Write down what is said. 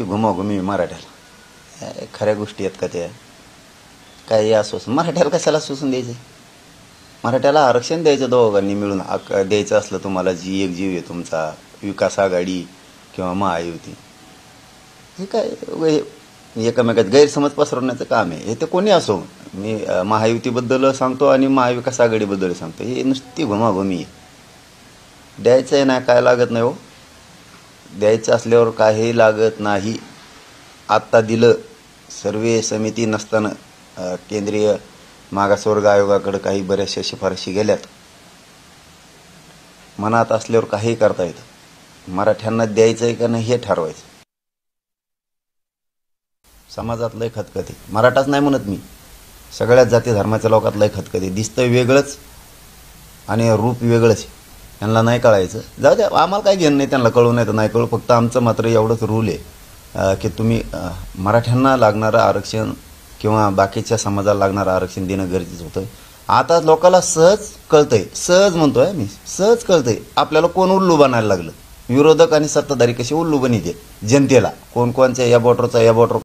घुमाघुमी मराठ्याला खऱ्या गोष्टी आहेत का त्या? काही असो मराठ्याला कशाला सोसून द्यायचं? मराठ्याला आरक्षण द्यायचं दोघांनी मिळून द्यायचं असलं तुम्हाला, जी एक जीव आहे तुमचा, विकास आघाडी किंवा महायुती, हे काय एकमेकात गैरसमज पसरवण्याचं काम आहे. हे ते कोणी असो, मी महायुतीबद्दल सांगतो आणि महाविकास आघाडीबद्दल सांगतो, हे नुसती घुमाघुमी आहे. द्यायचं आहे ना, काय लागत नाही हो, द्यायचं असल्यावर काही लागत नाही. आत्ता दिलं, सर्वे समिती नसताना केंद्रीय मागासवर्ग आयोगाकडे काही बऱ्याचशा शिफारशी गेल्यात. मनात असल्यावर काही करता येतं. मराठ्यांना द्यायचं आहे का नाही हे ठरवायचं. समाजात लय खतखते, मराठाच नाही म्हणत मी, सगळ्याच जाती धर्माच्या लोकात लय खतखते. दिसतंय वेगळंच आणि रूप वेगळंच, त्यांना नाही कळायचं. जाऊ द्या, आम्हाला काही घेणं नाही, त्यांना कळू नाही तर नाही कळू. फक्त आमचं मात्र एवढंच रूल आहे की तुम्ही मराठ्यांना लागणारं आरक्षण किंवा बाकीच्या समाजाला लागणारं आरक्षण देणं गरजेचं होतं. आता लोकांना सहज कळतंय, सहज म्हणतोय मी, सहज कळतंय आपल्याला कोण उल्लू बनायला लागलं. विरोधक आणि सत्ताधारी कसे उल्लू बनिते जनतेला, कोण कोणच्या या बॉर्डरचा या बॉर्डर